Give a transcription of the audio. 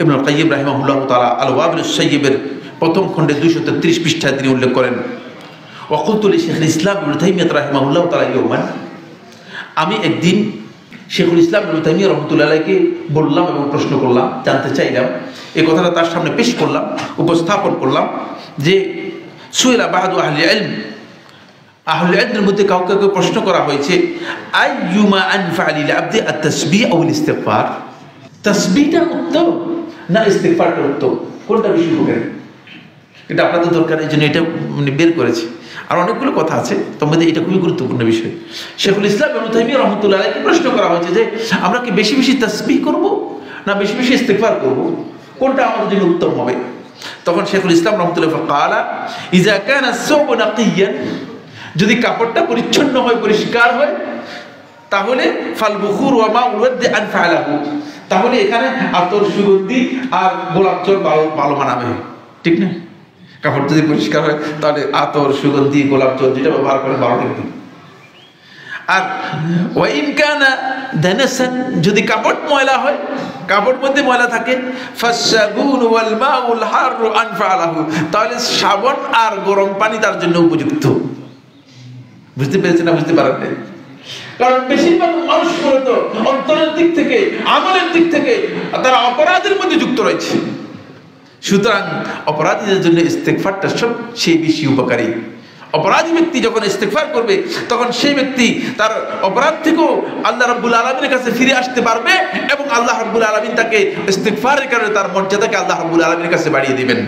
ইবনুল কাইয়্যিম রাহিমাহুল্লাহ তাআলা আল ওয়াবিলুস সাইয়্যিবের প্রথম খণ্ডে 233 পৃষ্ঠায় তিনি উল্লেখ করেন, ওয়াকুলতু লিশাইখুল ইসলাম ইবনে তাইমিyyah রাহিমাহুল্লাহ তাআলা ইয়াওমান, আমি একদিন শেখুল ইসলাম ইবনে তাইমিyyah রাহমাতুল্লাহি আলাইহিকে বললাম এবং প্রশ্ন করলাম, জানতে চাইলাম, এই কথাটা তার সামনে পেশ করলাম, উপস্থাপন করলাম যে সুইলা বা'দু আহলি ইলম, আহলে ইলমের মধ্যে কাউকে প্রশ্ন করা হয়েছে, আইয়ুমা আনফা লিল আবদি আত-তাসবিহ আও ইস্তিগফার, তাসবিহটা উত্তম না ইস্তিগফারটা উত্তম, কোনটা বেশি উপকারী? এটা আপনাদের দরকার, এই জন্য এটা বের করেছি। আর অনেকগুলো কথা আছে, তার মধ্যে এটা খুবই গুরুত্বপূর্ণ বিষয়। শেখুল ইসলাম ইবনে তাইমিyyah রাহমাতুল্লাহি আলাইহি প্রশ্ন করা হয়েছে যে আমরা কি বেশি বেশি তাসবিহ করব না বেশি বেশি ইস্তিগফার করব, কোনটা আমাদের জন্য উত্তম হবে? তখন শেখুল ইসলাম রাহমাতুল্লাহি ফাকালা ইযা কানা আস-সাওবু নাকিয়ান, যদি কাপড়টা পরিচ্ছন্ন হয়, পরিষ্কার হয়, তাহলে ফাল বুখুর ওয়া মা উওয়াদ্দি আনফালাহু, তাহলে এখানে আতর, সুগন্ধি আর গোলাপ জল ভালো মানাবে, ঠিক না? কাপড় যদি পরিষ্কার হয় তাহলে আতর, সুগন্ধি, গোলাপ জল যেটা ব্যবহার করে ভালো লাগবে। আর ওয়া ইন কানা দানাসান, যদি কাপড় ময়লা হয়, কাপড় মধ্যে ময়লা থাকে, ফাসাবুন ওয়াল মাউল হারু আনফালাহু, তাহলে সাবান আর গরম পানি তার জন্য উপযুক্ত। বুঝতে পেরেছেন না বুঝতে পারেন না? কারণ বেশিরভাগ মানুষ তো অন্তরের দিক থেকে, আমলের দিক থেকে তারা অপরাধের মধ্যে যুক্ত রয়েছে। সুতরাং অপরাধীদের জন্য ইস্তেগফারটা সবচেয়ে বেশি উপকারী। অপরাধী ব্যক্তি যখন ইস্তেগফার করবে তখন সেই ব্যক্তি তার অপরাধ থেকেও আল্লাহ রাব্বুল আলামিনের কাছে ফিরে আসতে পারবে এবং আল্লাহ রাব্বুল আলামিন তাকে ইস্তেগফারের কারণে তার মর্যাদাকে আল্লাহ রাব্বুল আলামিনের কাছে বাড়িয়ে দিবেন।